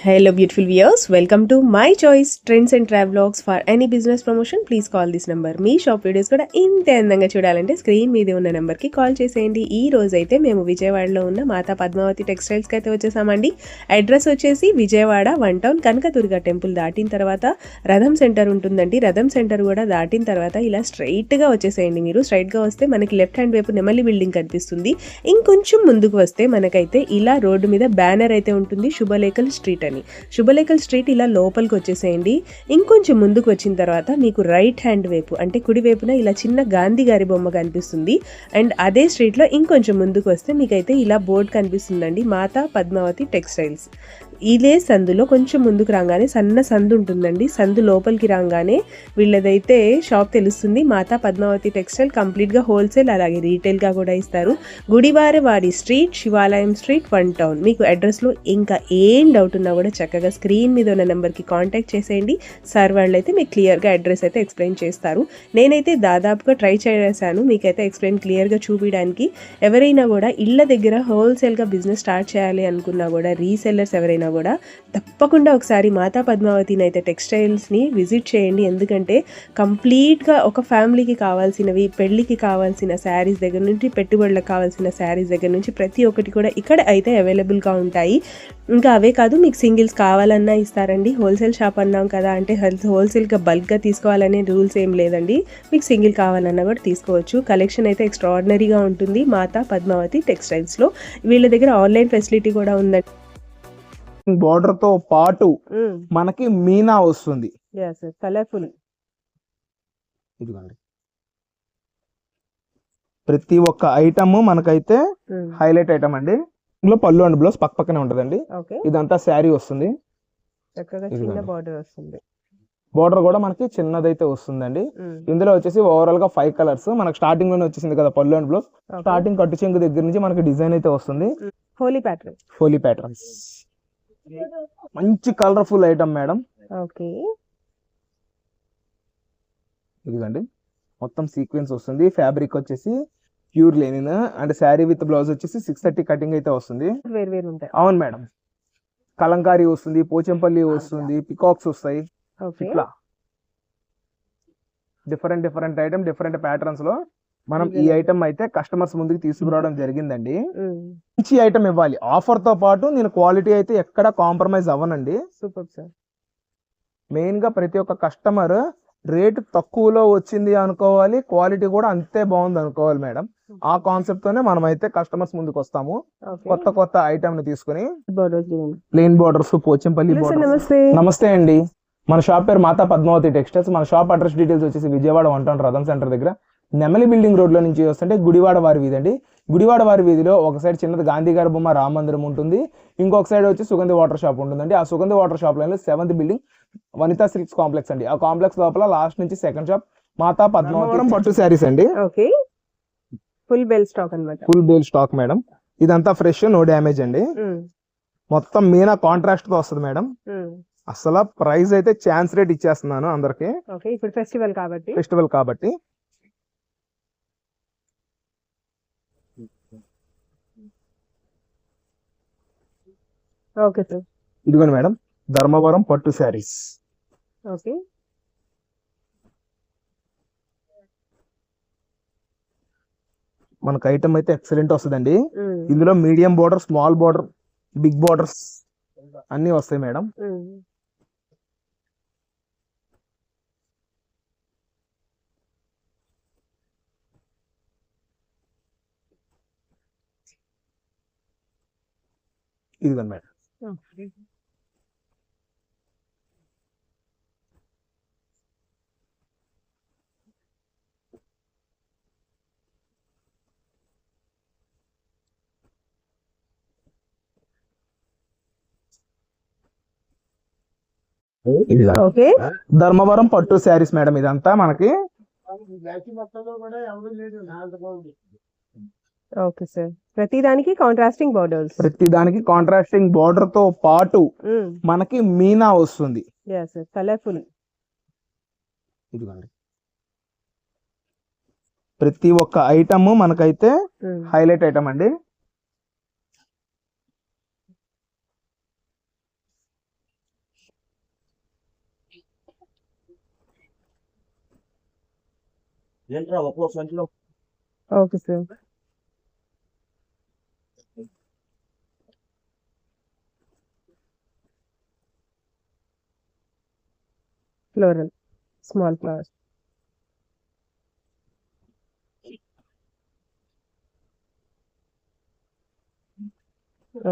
Hello beautiful viewers, welcome to my choice trends and travelogues. For any business promotion please call this number. Me shop videos కూడా ఇంత అందంగా చూడాలంటే screen మీద ఉన్న number కి call చేసేయండి. ఈ రోజు అయితే మేము విజయవాడలో ఉన్న మాతా పద్మావతి టెక్స్టైల్స్ కి అయితే వచ్చేసామండి. అడ్రస్ వచ్చేసి విజయవాడ 1 టౌన్ కనకదుర్గ టెంపుల్ దాటిన తర్వాత రథం సెంటర్ ఉంటుందండి. రథం సెంటర్ కూడా దాటిన తర్వాత ఇలా స్ట్రైట్ గా వచ్చేసేయండి. మీరు స్ట్రైట్ గా వస్తే మనకి లెఫ్ట్ హ్యాండ్ వైపు నెమలి బిల్డింగ్ కనిపిస్తుంది. ఇంకొంచెం ముందుకు వస్తే మనకైతే ఇలా రోడ్డు మీద బ్యానర్ అయితే ఉంటుంది, శుభలేఖల్ స్ట్రీట్ అని. శుభలేఖల్ స్ట్రీట్ ఇలా లోపలికి వచ్చేసేయండి. ఇంకొంచెం ముందుకు వచ్చిన తర్వాత మీకు రైట్ హ్యాండ్ వైపు అంటే కుడి వైపున ఇలా చిన్న గాంధీ గారి బొమ్మ కనిపిస్తుంది. అండ్ అదే స్ట్రీట్లో ఇంకొంచెం ముందుకు వస్తే మీకైతే ఇలా బోర్డు కనిపిస్తుందండి, మాతా పద్మావతి టెక్స్టైల్స్. ఇదే సందులో కొంచెం ముందుకు రాగానే సన్న సందు ఉంటుందండి. సందు లోపలికి రాగానే వీళ్ళదైతే షాప్ తెలుస్తుంది, మాతా పద్మావతి టెక్స్టైల్. కంప్లీట్గా హోల్సేల్ అలాగే రీటైల్గా కూడా ఇస్తారు. గుడివారవారి స్ట్రీట్, శివాలయం స్ట్రీట్, 1 టౌన్. మీకు అడ్రస్లో ఇంకా ఏం డౌట్ ఉన్నా కూడా చక్కగా స్క్రీన్ మీద ఉన్న నెంబర్కి కాంటాక్ట్ చేసేయండి. సార్ వాళ్ళు అయితే మీకు క్లియర్గా అడ్రస్ అయితే ఎక్స్ప్లెయిన్ చేస్తారు. నేనైతే దాదాపుగా ట్రై చేశాను మీకైతే ఎక్స్ప్లెయిన్ క్లియర్గా చూపించడానికి. ఎవరైనా కూడా ఇళ్ళ దగ్గర హోల్సేల్గా బిజినెస్ స్టార్ట్ చేయాలి అనుకున్నా కూడా, రీసెల్లర్స్ ఎవరైనా కూడా తప్పకుండా ఒకసారి మాతా పద్మావతిని అయితే టెక్స్టైల్స్ని విజిట్ చేయండి. ఎందుకంటే కంప్లీట్గా ఒక ఫ్యామిలీకి కావాల్సినవి, పెళ్ళికి కావాల్సిన శారీస్ దగ్గర నుంచి, పెట్టుబడులకు కావాల్సిన శారీస్ దగ్గర నుంచి ప్రతి ఒక్కటి కూడా ఇక్కడ అయితే అవైలబుల్గా ఉంటాయి. ఇంకా అవే కాదు, మీకు సింగిల్స్ కావాలన్నా ఇస్తారండి. హోల్సేల్ షాప్ అన్నాం కదా, అంటే హోల్సేల్గా బల్క్గా తీసుకోవాలనే రూల్స్ ఏం లేదండి. మీకు సింగిల్ కావాలన్నా కూడా తీసుకోవచ్చు. కలెక్షన్ అయితే ఎక్స్ట్రాడినరీగా ఉంటుంది మాతా పద్మావతి టెక్స్టైల్స్లో. వీళ్ళ దగ్గర ఆన్లైన్ ఫెసిలిటీ కూడా ఉందండి. బోర్డర్ తో పాటు మనకి మీనా వస్తుంది. కలర్ఫుల్. ఇదిగోండి, ప్రతి ఒక్క ఐటమ్ మనకైతే హైలైట్ ఐటమ్ అండి. ఇందులో పళ్ళు అండ్ బ్లౌజ్ పక్క పక్కనే ఉంటదండి. ఇదంతా శారీ వస్తుంది, చక్కగా చిన్న బోర్డర్ వస్తుంది. బోర్డర్ కూడా మనకి చిన్నదైతే వస్తుందండి. ఇందులో వచ్చేసి ఓవరాల్ గా 5 కలర్స్. మనకి స్టార్టింగ్ లోనే వచ్చేసింది కదా పళ్ళు అండ్ బ్లౌజ్. స్టార్టింగ్ కట్టు చెంగు దగ్గర నుంచి మనకి డిజైన్ అయితే వస్తుంది. Holi pattern, Holi patterns. మంచి కలర్ఫుల్ ఐటమ్ మేడం. ఓకే, ఇదిగండి మొత్తం సీక్వెన్స్ వస్తుంది. ఫ్యాబ్రిక్ వచ్చేసి pure linen and sari with blouse వచ్చేసి 630 కటింగ్ అయితే వస్తుంది. వేరు ఉంటాయి. అవును మేడం, కలంకారీ వస్తుంది, పోచంపల్లి వస్తుంది, పికాక్స్ వస్తాయి. ఇట్లా different different item, different patterns లో మనం ఈ ఐటమ్ అయితే కస్టమర్స్ ముందుకు తీసుకురావడం జరిగిందండి. మంచి ఐటమ్ ఇవ్వాలి. ఆఫర్ తో పాటు నేను క్వాలిటీ అయితే ఎక్కడ కాంప్రమైజ్ అవ్వనండి. Super sir. మెయిన్ గా ప్రతి ఒక్క కస్టమర్ రేట్ తక్కువలో వచ్చింది అనుకోవాలి, క్వాలిటీ కూడా అంతే బాగుంది అనుకోవాలి మేడం. ఆ కాన్సెప్ట్ తోనే మనం అయితే కస్టమర్స్ ముందుకు వస్తాము. కొత్త కొత్త ఐటమ్ ని తీసుకుని. Plain borders, Pochampally borders. నమస్తే అండి, మన షాప్ పేరు మాతా పద్మావతి టెక్స్టైల్స్. మన షాప్ అడ్రస్ డీటెయిల్స్ వచ్చేసి విజయవాడ 1 టౌన్ రథం సెంటర్ దగ్గర నెమలి బిల్డింగ్ రోడ్ లో నుంచి వస్తుంటే గుడివాడ వారి వీధి అండి. గుడివాడ వారి వీధిలో ఒక సైడ్ చిన్నది గాంధీ గారి బొమ్మ రామ మందిరం ఉంటుంది, ఇంకొక సైడ్ వచ్చి సుగంధి వాటర్ షాప్ ఉంటుందండి. ఆ Sugandhi water shop line 7th building Vanitha silks complex అండి. ఆ కాంప్లెక్స్ లోపల లాస్ట్ నుంచి సెకండ్ షాప్ మాతా పద్మావతి పట్టు శారీస్ అండి. ఓకే, ఫుల్ బేల్ స్టాక్ అన్నమాట. Full bale stock madam. ఇదంతా ఫ్రెష్, నో డ్యామేజ్ అండి. మొత్తం మీనా కాంట్రాస్ట్ తో వస్తుంది మేడం. అసలు ప్రైస్ అయితే ఛాన్స్ రేట్ ఇచ్చేస్తున్నాను అందరికి. ఇప్పుడు ఫెస్టివల్ కాబట్టి ఓకే సార్. ఇదిగోండి మేడం, ధర్మవరం పట్టు శారీస్. ఓకే, మనకు ఐటమ్ అయితే ఎక్సలెంట్ వస్తుందండి. ఇందులో medium border, small border, big borders అన్ని వస్తాయి మేడం. ఇదిగోండి మేడం, ధర్మవరం పట్టు శారీస్ మేడం. ఇదంతా మనకి ఓకే సార్. ప్రతిదానికి కాంట్రాస్టింగ్ బోర్డర్స్, ప్రతిదానికి కాంట్రాస్టింగ్ బోర్డర్ తో పాటు మనకి మీనా వస్తుంది. కలర్ఫుల్. ఇదిగోండి, ప్రతి ఒక్క ఐటమ్ మనకైతే హైలైట్ ఐటమ్ అండి. Okay sir. Floral small flowers.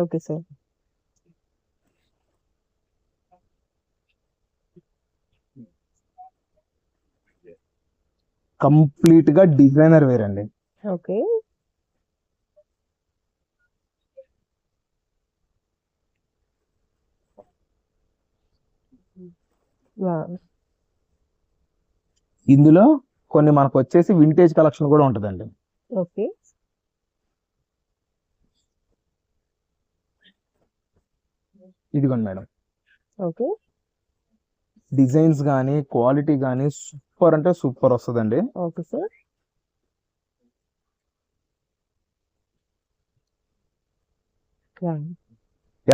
Okay sir. Complete గా డిజైనర్ వేర్ అండి. ఓకే. ఇందులో కొన్ని మనకు వచ్చేసి వింటేజ్ కలెక్షన్ కూడా ఉంటుందండి. ఓకే. ఇదిగోండి మేడం, ఓకే. డిజైన్స్ కానీ క్వాలిటీ కానీ సూపర్ అంటే సూపర్ వస్తుందండి. Okay sir.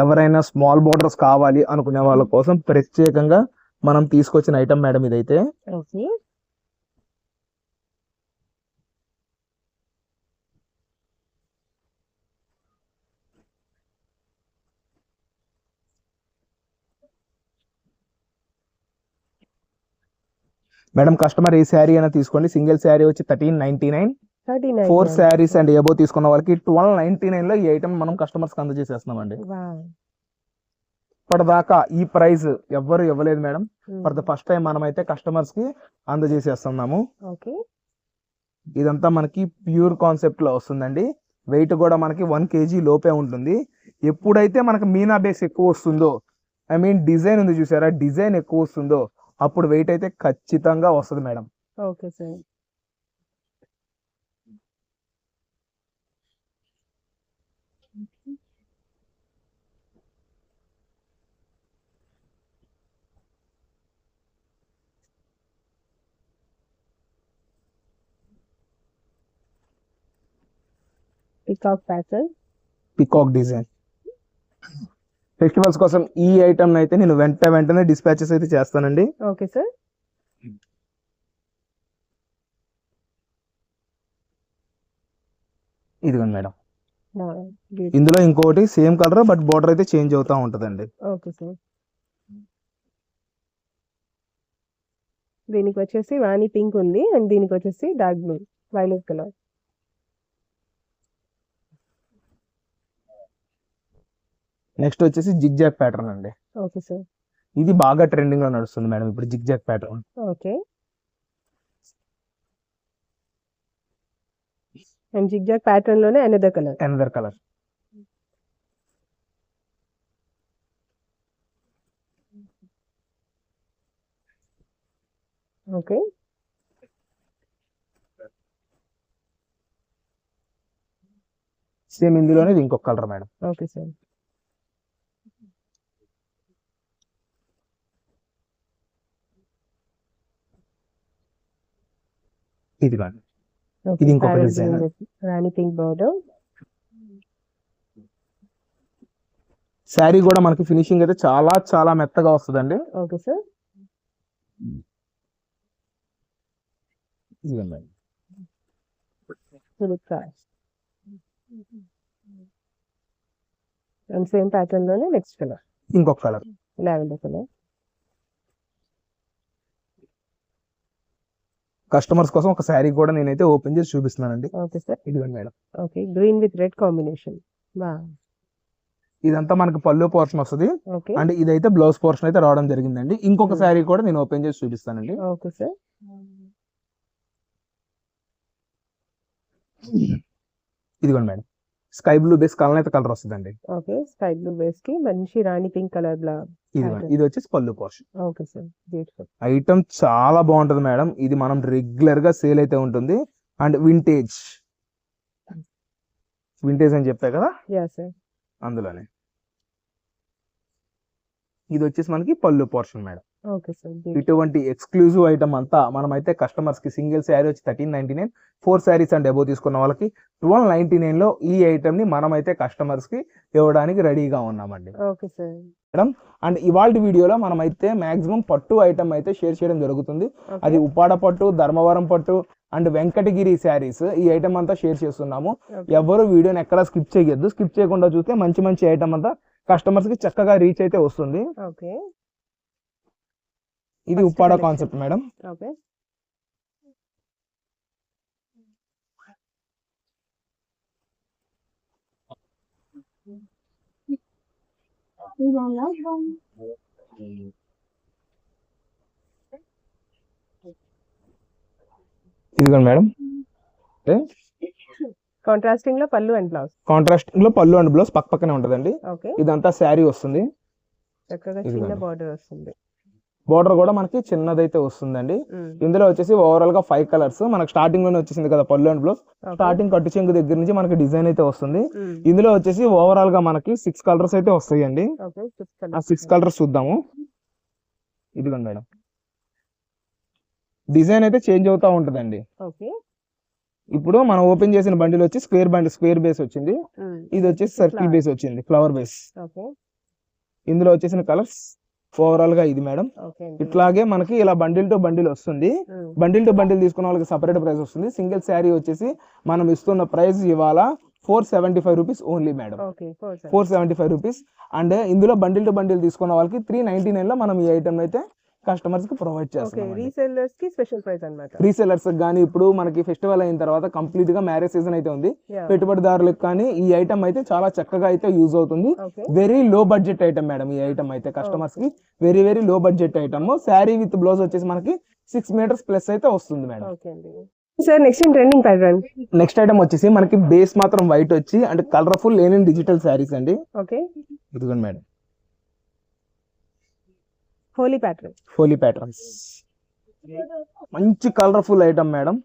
ఎవరైనా స్మాల్ బోర్డర్స్ కావాలి అనుకునే వాళ్ళ కోసం ప్రత్యేకంగా మనం తీసుకొచ్చిన ఐటమ్ మేడం ఇదైతే. ఓకే. మేడం కస్టమర్ ఏ శారీ అయినా తీసుకోండి, సింగిల్ శారీ వచ్చి 1399, 39. 4 శారీస్ అండ్ ఏబో తీసుకున్న వాళ్ళకి 1299 లో ఈ ఐటమ్ మనం కస్టమర్స్ కి అందజేసేస్తున్నామండి. ఇప్పటిదాకా ఈ ప్రైస్ ఎవ్వరు ఇవ్వలేదు madam. For the first time మనం అయితే కస్టమర్స్ కి అందజేసేస్తున్నాము. ఓకే. ఇదంతా మనకి ప్యూర్ కాన్సెప్ట్ లో వస్తుందండి. వెయిట్ కూడా మనకి 1 kg లోపే ఉంటుంది. ఎప్పుడైతే మనకి మీనా బేస్ ఎక్కువ వస్తుందో, ఐ మీన్ డిజైన్ ఉంది చూసారా, డిజైన్ ఎక్కువ వస్తుందో అప్పుడు వెయిట్ అయితే ఖచ్చితంగా వస్తుంది madam. Okay sir. Peacock pattern. Peacock design. Festivals కోసం ఈ ఐటమ్ అయితే నేను వెంటనే డిస్పాచెస్ అయితే చేస్తానండి. Okay sir. ఇదిగోండి మేడం, ఇందులో ఇంకోటి సేమ్ కలర్ బట్ బోర్డర్ అయితే చేంజ్ అవుతా ఉంటదండి. Okay sir. దీనికి వచ్చేసి వాణి పింక్ ఉంది అండ్ దీనికి వచ్చేసి dark blue violet colour. Next వచ్చేసి జిగ్ జాగ్ ప్యాటర్న్ అండి. Okay sir. ఇది బాగా ట్రెండింగ్ లో నడుస్తుంది మేడం ఇప్పుడు, zig zag pattern. Okay. And zig zag pattern లోనే అనదర్ కలర్. ఓకే. సేమ్ ఇందులోనే ఇది ఇంకొక కలర్ మేడం. Okay sir. ఇది కానీ ఇది ఇంకొక design. Rani pink border. Sari కూడా మనకి ఫినిషింగ్ అయితే చాలా చాలా మెత్తగా వస్తుందండి. Okay sir. And same pattern లోనే నెక్స్ట్ కలర్, ఇంకొక కలర్ లావెండర్ కలర్. కస్టమర్స్ కోసం ఒక శారీ కూడా నేనైతే ఓపెన్ చేసి చూపిస్తున్నానండి. Okay sir. ఇదిగోండి madam. Okay. Green with red combination. ఇదంతా మనకి పళ్ళు పోర్షన్ వస్తుంది. ఓకే. అండ్ ఇదైతే బ్లౌజ్ పోర్షన్ అయితే రావడం జరిగిందండి. ఇంకొక శారీ కూడా నేను ఓపెన్ చేసి చూపిస్తానండి. Okay sir. ఇదిగోండి madam, sky blue base colour colour వస్తుందండి. ఓకే. స్కై బ్లూ బేస్ కి మంచి రాణి పింక్ కలర్ లా. ఇది వచ్చేసి పళ్ళు portion. Okay sir. Beautiful item చాలా బాగుంటది మేడం. ఇది మనం రెగ్యులర్ గా సేల్ అయితే ఉంటుంది. అండ్ వింటేజ్ అని చెప్పా కదా, యా సార్. అందులోనే ఇది వచ్చేసి మనకి పళ్ళు పోర్షన్ మేడం. Okay sir. ఇటువంటి ఎక్స్క్లూజివ్ ఐటమ్ అంతా మనం అయితే కస్టమర్స్ కి సింగిల్ శారీ వచ్చి 1399, 4 శారీస్ అండ్ అబోవ్ తీసుకున్న వాళ్ళకి 1299 లో ఈ ఐటమ్ ని మనం అయితే కస్టమర్స్ కి ఇవ్వడానికి రెడీగా ఉన్నామండి. Okay sir. మేడం అండ్ ఇవాళ వీడియోలో మనం అయితే మాక్సిమం పట్టు ఐటమ్ అయితే షేర్ చేయడం జరుగుతుంది. అది ఉప్పాడ పట్టు, ధర్మవరం పట్టు అండ్ వెంకటగిరి శారీస్ ఈ ఐటమ్ అంతా షేర్ చేస్తున్నాము. ఎవరు వీడియోని ఎక్కడ స్కిప్ చేయొద్దు. స్కిప్ చేయకుండా చూస్తే మంచి మంచి ఐటమ్ అంతా కస్టమర్స్ కి చక్కగా రీచ్ అయితే వస్తుంది. ఇది ఉప్పాడ కాన్సెప్ట్ మేడం. ఇదిగోండి మేడం, కాంట్రాస్టింగ్ లో పళ్ళు అండ్ బ్లౌజ్. కాంట్రాస్టింగ్ లో పళ్ళు అండ్ బ్లౌజ్ పక్క పక్కనే ఉంటదండి. ఇదంతా శారీ వస్తుంది, చక్కగా చిన్న బార్డర్ వస్తుంది. బోర్డర్ కూడా మనకి చిన్నదైతే వస్తుందండి. ఇందులో వచ్చేసి ఓవరాల్ గా 5 కలర్స్ మనకి స్టార్టింగ్ లోనే వచ్చేసింది కదా పళ్ళు అండ్ బ్లౌజ్. స్టార్టింగ్ కట్టు చెంగు దగ్గర నుంచి మనకి డిజైన్ అయితే వస్తుంది. ఇందులో వచ్చేసి ఓవరాల్ గా మనకి 6 కలర్స్ అయితే వస్తాయండి. ఆ 6 కలర్స్ చూద్దాము. ఇదిగోండి మేడం, డిజైన్ అయితే చేంజ్ అవుతా ఉంటదండి. ఇప్పుడు మనం ఓపెన్ చేసిన బండిల్ వచ్చి స్క్వేర్ బేస్ వచ్చింది. ఇది వచ్చేసి సర్కిల్ బేస్ వచ్చింది, ఫ్లవర్ బేస్. ఇందులో వచ్చేసిన కలర్స్ ఓవరాల్ గా ఇది మేడం. ఇట్లాగే మనకి ఇలా బండిల్ టు బండిల్ వస్తుంది. బండిల్ టు బండిల్ తీసుకున్న వాళ్ళకి సపరేట్ ప్రైస్ వస్తుంది. సింగిల్ శారీ వచ్చేసి మనం ఇస్తున్న ప్రైస్ ఇవాళ 475 rupees only madam. 475 rupees. And ఇందులో బండిల్ టు బండిల్ తీసుకున్న వాళ్ళకి 399 లో మనం ఈ ఐటమ్ అయితే కస్టమర్స్ కి ప్రొవైడ్ చేస్తాం. రీసెల్లర్స్ కి స్పెషల్ ప్రైస్ అన్నమాట. రీసెల్లర్స్ కానీ ఇప్పుడు మనకి ఫెస్టివల్ అయిన తర్వాత కంప్లీట్ గా మ్యారేజ్ సీజన్ అయితే ఉంది. పెట్టుబడిదారులకు కానీ ఈ ఐటమ్ అయితే చాలా చక్కగా అయితే యూజ్ అవుతుంది. Very low budget item madam. ఈ ఐటమ్ అయితే కస్టమర్స్ కి very very low budget item. Sari with blouse వచ్చేసి మనకి 6 మీటర్స్ ప్లస్ అయితే వస్తుంది madam. Sir next trending pattern. Next item వచ్చేసి మనకి బేస్ మాత్రం వైట్ వచ్చి అంటే కలర్ఫుల్ లేని డిజిటల్ శారీస్ అండి. ఇదిగోండి madam, Holi pattern. Holi patterns మంచి కలర్ఫుల్ ఐటమ్ మేడం.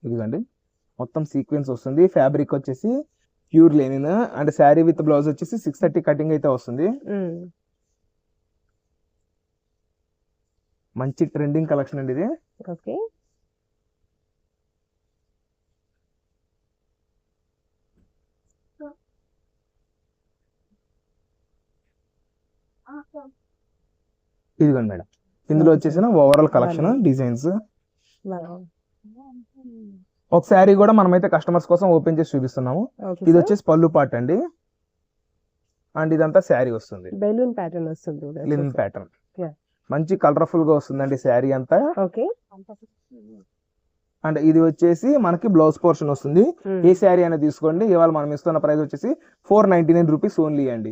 ఇదిగోండి మొత్తం సీక్వెన్స్ వస్తుంది. ఫ్యాబ్రిక్ వచ్చేసి pure linen and sari with blouse వచ్చేసి 630 కటింగ్ అయితే వస్తుంది. మంచి ట్రెండింగ్ కలెక్షన్ అండి ఇది. ఇదిగోండి మేడం, ఇందులో వచ్చేసిన ఓవరాల్ కలెక్షన్ డిజైన్స్. ఒక శారీ కూడా మనమైతే కస్టమర్స్ కోసం ఓపెన్ చేసి చూపిస్తున్నాము. ఇది వచ్చేసి పళ్ళు పార్ట్ అండి. అండ్ ఇదంతా శారీ వస్తుంది, బెలూన్ ప్యాటర్న్ వస్తుంది, లినిన్ ప్యాటర్న్. మంచి కలర్ఫుల్ గా వస్తుందండి శారీ అంతా. అండ్ ఇది వచ్చేసి మనకి బ్లౌజ్ పోర్షన్ వస్తుంది. ఏ శారీ అయినా తీసుకోండి. ఇవాళ మనం ఇస్తున్న ప్రైస్ వచ్చేసి 499 రూపీస్ ఓన్లీ అండి.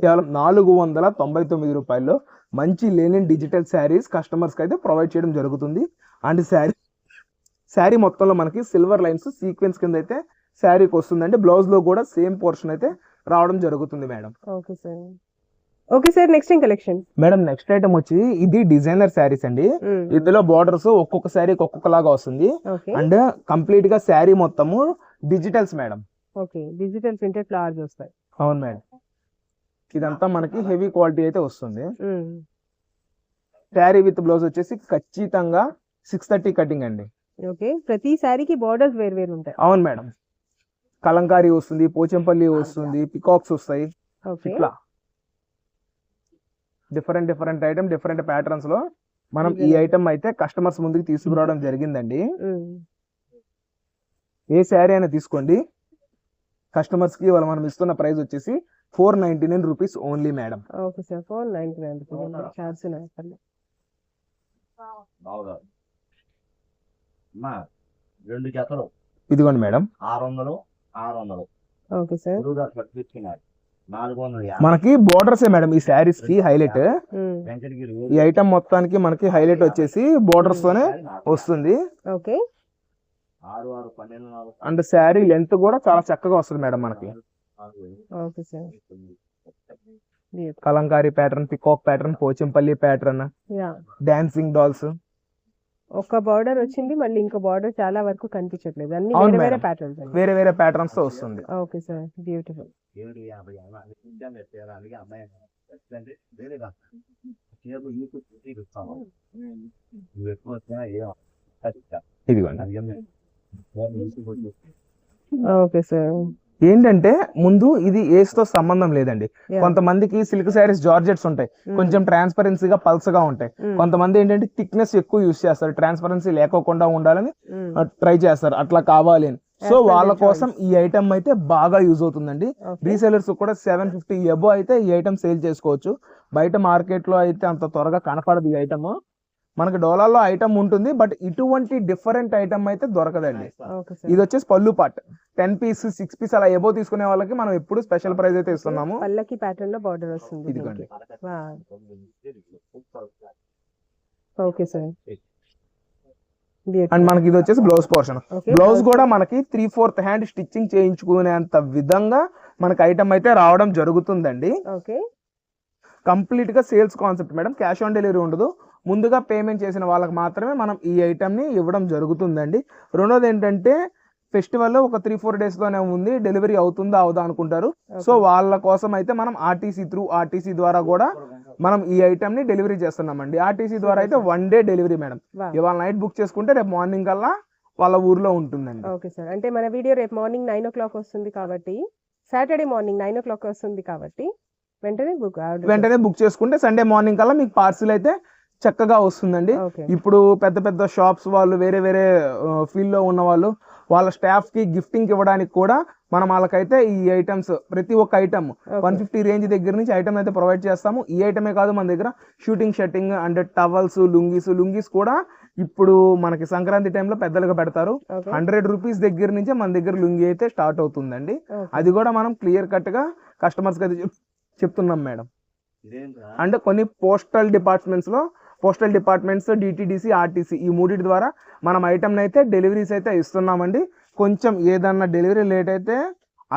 కేవలం 499 రూపాయల్లో మంచి లెనిన్ డిజిటల్ శారీస్ కస్టమర్స్ కి అయితే ప్రొవైడ్ చేయడం జరుగుతుంది. అండ్ శారీ మొత్తంలో మనకి సిల్వర్ లైన్స్ సీక్వెన్స్ కింద అయితే శారీకి వస్తుందండి. బ్లౌజ్ లో కూడా సేమ్ పోర్షన్ అయితే రావడం జరుగుతుంది madam. Okay sir, next collection madam. Next item వచ్చి ఇది డిజైనర్ శారీస్ అండి. ఇందులో బార్డర్స్ ఒక్కొక్క శారీకి ఒక్కొక్కలాగా వస్తుంది. అండ్ కంప్లీట్ గా శారీ మొత్తము digitals madam. Digital printed flowers వస్తాయి. అవును మేడం, ఇదంతా మనకి హెవీ క్వాలిటీ అయితే వస్తుంది. శారీ విత్ బ్లౌజ్ వచ్చేసి ఖచ్చితంగా 630 కటింగ్ అండి. ప్రతి శారీకి బార్డర్స్ వేరు వేరు ఉంటాయి. అవును మేడం, కలంకారీ వస్తుంది, పోచంపల్లి వస్తుంది, పికాక్స్ వస్తాయి. ఇట్లా డిఫరెంట్ ఐటమ్ డిఫరెంట్ ప్యాటర్న్స్ లో మనం ఈ ఐటమ్ అయితే కస్టమర్స్ ముందుకు తీసుకురావడం జరిగిందండి. ఏ శారీ అయినా తీసుకోండి. కస్టమర్స్ కి ఇవాళ మనం ఇస్తున్న ప్రైస్ వచ్చేసి 499 rupees only madam. Okay sir, 499. ఇదిగోండి మేడం, 600. ఓకే సార్, మనకి బోర్డర్స్ మేడం ఈ శారీస్ కి హైలైట్. ఈ ఐటమ్ మొత్తానికి మనకి హైలైట్ వచ్చేసి బోర్డర్స్ తోనే వస్తుంది. ఓకే, అండ్ శారీ లెంత్ కూడా చాలా చక్కగా వస్తుంది మేడం మనకి. Okay sir, Kalamkari pattern, peacock pattern, Pochampally pattern, dancing dolls. ఒక బార్డర్ వచ్చింది, మళ్ళీ ఇంకో బార్డర్ చాలా వరకు కనిపించట్లేదు. అన్ని వేరే ప్యాటర్న్స్, వేరే ప్యాటర్న్స్ తో వస్తుంది. Okay sir, beautiful. ఇదిగోండి. ఓకే సార్, ఏంటంటే ముందు ఇది ఏజ్ తో సంబంధం లేదండి. Yeah. కొంతమందికి సిల్క్ శారీస్ జార్జెట్స్ ఉంటాయి, కొంచెం ట్రాన్స్పరెన్సీగా పల్సగా ఉంటాయి. కొంతమంది ఏంటంటే థిక్నెస్ ఎక్కువ యూస్ చేస్తారు, ట్రాన్స్పరెన్సీ లేకోకుండా ఉండాలని ట్రై చేస్తారు, అట్లా కావాలి అని. సో వాళ్ళ కోసం ఈ ఐటమ్ అయితే బాగా యూజ్ అవుతుందండి. రీసెలర్స్ కూడా 750 ఎబో అయితే ఈ ఐటమ్ సేల్ చేసుకోవచ్చు. బయట మార్కెట్ లో అయితే అంత త్వరగా కనపడదు ఈ ఐటమ్. మనకి డోలాల్లో ఐటమ్ ఉంటుంది, బట్ ఇటువంటి డిఫరెంట్ ఐటమ్ అయితే దొరకదండి. ఇది వచ్చేసి పళ్ళు పార్ట్ 10 పీస్ 6 పీస్ అలా ఎబో తీసుకునే వాళ్ళకి మనం ఎప్పుడు స్పెషల్ ప్రైస్ అయితే ఇస్తున్నాము. పల్లకి ప్యాటర్న్ లో బార్డర్ వస్తుంది. ఇదిగోండి. Okay sir. అండ్ మనకి ఇది వచ్చేసి బ్లౌజ్ పోర్షన్. బ్లౌజ్ కూడా మనకి 3/4 హ్యాండ్ స్టిచ్చింగ్ చేయించుకునేంత విధంగా మనకి ఐటమ్ అయితే రావడం జరుగుతుందండి. ఓకే. కంప్లీట్ గా sales concept madam, cash on delivery ఉండదు. ముందుగా పేమెంట్ చేసిన వాళ్ళకి మాత్రమే మనం ఈ ఐటమ్ ని ఇవ్వడం జరుగుతుందండి. రెండోది ఏంటంటే ఫెస్టివల్ ఒక 3-4 డేస్ లోనే ఉంది, డెలివరీ అవుతుందా అవుదా అనుకుంటారు. సో వాళ్ళ కోసం అయితే మనం ఆర్టీసీ ద్వారా కూడా మనం ఈ ఐటమ్ ని డెలివరీ చేస్తున్నామండి. ఆర్టీసీ ద్వారా అయితే 1 డే డెలివరీ మేడం. ఇవాళ నైట్ బుక్ చేసుకుంటే రేపు మార్నింగ్ కల్లా వాళ్ళ ఊర్లో ఉంటుందండి. Okay sir. అంటే మన వీడియో రేపు మార్నింగ్ 9 o'clock వస్తుంది కాబట్టి, సాటర్డే మార్నింగ్ 9 o'clock వస్తుంది కాబట్టి వెంటనే బుక్ చేసుకుంటే సండే మార్నింగ్ కల్లా మీకు పార్సిల్ అయితే చక్కగా వస్తుందండి. ఇప్పుడు పెద్ద పెద్ద షాప్స్ వాళ్ళు, వేరే వేరే ఫీల్డ్ లో ఉన్న వాళ్ళు, వాళ్ళ స్టాఫ్ కి గిఫ్టింగ్ ఇవ్వడానికి కూడా మనం వాళ్ళకైతే ఈ ఐటమ్స్, ప్రతి ఒక్క ఐటమ్ 150 రేంజ్ దగ్గర నుంచి ఐటమ్ అయితే ప్రొవైడ్ చేస్తాము. ఈ ఐటమే కాదు, మన దగ్గర shooting shirting and towels, lungis కూడా ఇప్పుడు మనకి సంక్రాంతి టైంలో పెద్దలుగా పెడతారు. 100 రూపీస్ దగ్గర నుంచే మన దగ్గర లుంగి అయితే స్టార్ట్ అవుతుందండి. అది కూడా మనం క్లియర్ కట్ గా కస్టమర్స్ కి అయితే చెప్తున్నాం మేడం. అంటే కొన్ని పోస్టల్ డిపార్ట్మెంట్స్ డిటిడిసి, ఆర్టీసీ ఈ మూడింటి ద్వారా మనం ఐటమ్ అయితే డెలివరీస్ అయితే ఇస్తున్నామండి. కొంచెం ఏదన్నా డెలివరీ లేట్ అయితే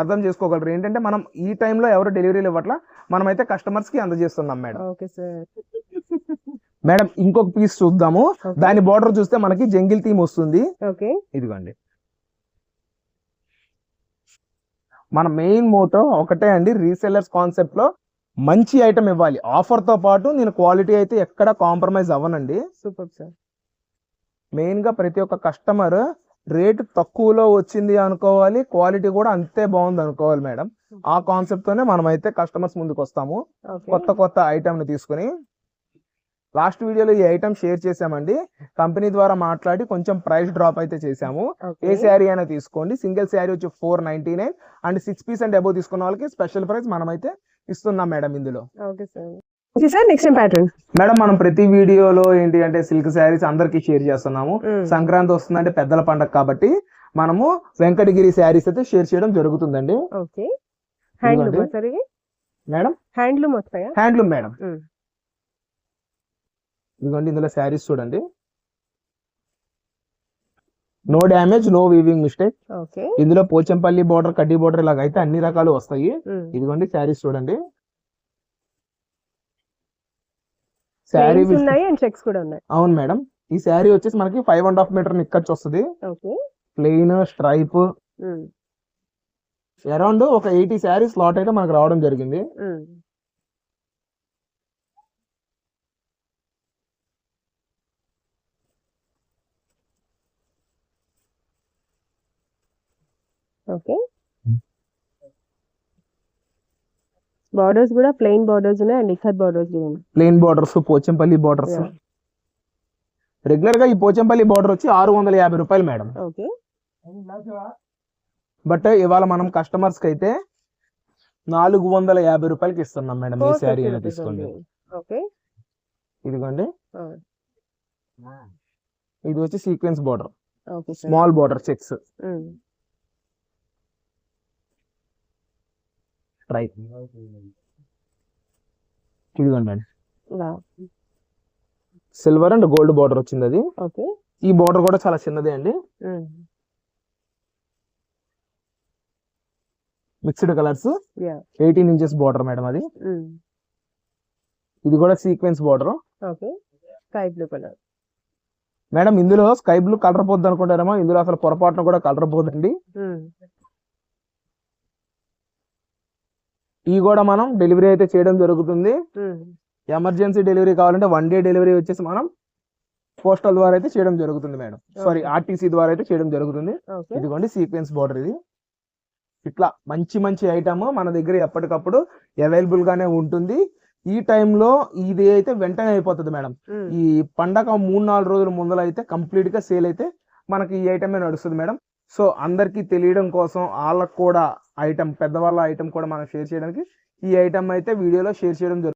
అర్థం చేసుకోగలరు. ఏంటంటే మనం ఈ టైంలో ఎవరు డెలివరీలు ఇవ్వట్లా, మనం అయితే కస్టమర్స్ కి అందజేస్తున్నాం మేడం. మేడం ఇంకొక పీస్ చూద్దాము. దాని బార్డర్ చూస్తే మనకి జంగిల్ థీమ్ వస్తుంది. ఇదిగోండి. మన మెయిన్ మోటో ఒకటే అండి, రీసెల్లర్స్ కాన్సెప్ట్ లో మంచి ఐటమ్ ఇవ్వాలి. ఆఫర్ తో పాటు నేను క్వాలిటీ అయితే ఎక్కడ కాంప్రమైజ్ అవ్వనండి. Super sir. మెయిన్ గా ప్రతి ఒక్క కస్టమర్ రేట్ తక్కువలో వచ్చింది అనుకోవాలి, క్వాలిటీ కూడా అంతే బాగుంది అనుకోవాలి మేడం. ఆ కాన్సెప్ట్ తోనే మనం అయితే కస్టమర్స్ ముందుకు వస్తాము కొత్త ఐటమ్ ని తీసుకుని. లాస్ట్ వీడియోలో ఈ ఐటమ్ షేర్ చేసామండి. కంపెనీ ద్వారా మాట్లాడి కొంచెం ప్రైస్ డ్రాప్ అయితే చేసాము. ఏ శారీ అయినా తీసుకోండి. సింగిల్ శారీ వచ్చి 499 అండ్ 6 పీస్ అండ్ అబోవ్ తీసుకున్న వాళ్ళకి స్పెషల్ ప్రైస్ మనం అయితే ఇస్తున్నాం మేడం ఇందులో. మేడం మనం ప్రతి వీడియోలో ఏంటి అంటే సిల్క్ శారీస్ అందరికి షేర్ చేస్తున్నాము. సంక్రాంతి వస్తుందంటే పెద్దల పండగ కాబట్టి మనము వెంకటగిరి శారీస్ అయితే షేర్ చేయడం జరుగుతుందండి. Madam handloom madam. ఇదిగోండి, ఇందులో శారీస్ చూడండి. No damage, no weaving mistake. ఇందులో పోచంపల్లి బోర్డర్, కడ్డీ బోర్డర్ ఇలాగ అయితే అన్ని రకాలు వస్తాయి. ఇదిగోండి శారీస్ చూడండి. శారీ చెక్స్ కూడా ఉన్నాయి. అవును మేడం. ఈ శారీ వచ్చేసి మనకి 5.5 మీటర్ నిక్కచ్చు వస్తుంది. ప్లెయిన్ స్ట్రైప్ అరౌండ్ ఒక 80 శారీస్ లాట్ అయితే మనకు రావడం జరిగింది. బార్డర్స్ కూడా ప్లెయిన్ బార్డర్స్ ఉన్నాయి అండ్ ఇక్కత్ బార్డర్స్ కూడా ఉన్నాయి. Plain borders, Pochampally borders. Regular గా ఈ పోచంపల్లి బార్డర్ వచ్చి 650 రూపాయలు మేడం. బట్ ఇవాళ మనం కస్టమర్స్ కి అయితే 450 రూపాయలకి ఇస్తున్నాం మేడం. ఈ శారీ అయినా తీసుకోండి. ఇదిగోండి, ఇది వచ్చి sequence border, small border checks. ఇదిగోండి, సిల్వర్ అండ్ గోల్డ్ బార్డర్ వచ్చింది. అది ఈ బార్డర్ కూడా చాలా చిన్నదే అండి. Mixed colours, 18 inches border madam. అది ఇది కూడా sequence border. Sky blue colour madam. ఇందులో స్కై బ్లూ కలర్ పోద్ది అనుకుంటారేమో, ఇందులో అసలు పొరపాటున కూడా కలర్ పోదండి. ఈ కూడా మనం డెలివరీ అయితే చేయడం జరుగుతుంది. ఎమర్జెన్సీ డెలివరీ కావాలంటే 1 డే డెలివరీ వచ్చేసి మనం పోస్టల్ ద్వారా అయితే చేయడం జరుగుతుంది మేడం. సారీ, ఆర్టీసీ ద్వారా అయితే చేయడం జరుగుతుంది. ఇదిగోండి సీక్వెన్స్ బార్డర్. ఇది ఇట్లా మంచి మంచి ఐటమ్ మన దగ్గర ఎప్పటికప్పుడు అవైలబుల్ గానే ఉంటుంది. ఈ టైంలో ఇది అయితే వెంటనే అయిపోతుంది మేడం. ఈ పండగ 3-4 రోజుల ముందర అయితే కంప్లీట్ గా సేల్ అయితే మనకి ఈ ఐటమే నడుస్తుంది మేడం. సో అందరికీ తెలియడం కోసం వాళ్ళకు కూడా ఐటమ్ పెద్దవాళ్ళ ఐటమ్ కూడా మనం షేర్ చేయడానికి ఈ ఐటమ్ అయితే వీడియోలో షేర్ చేయడం జరుగుతుంది.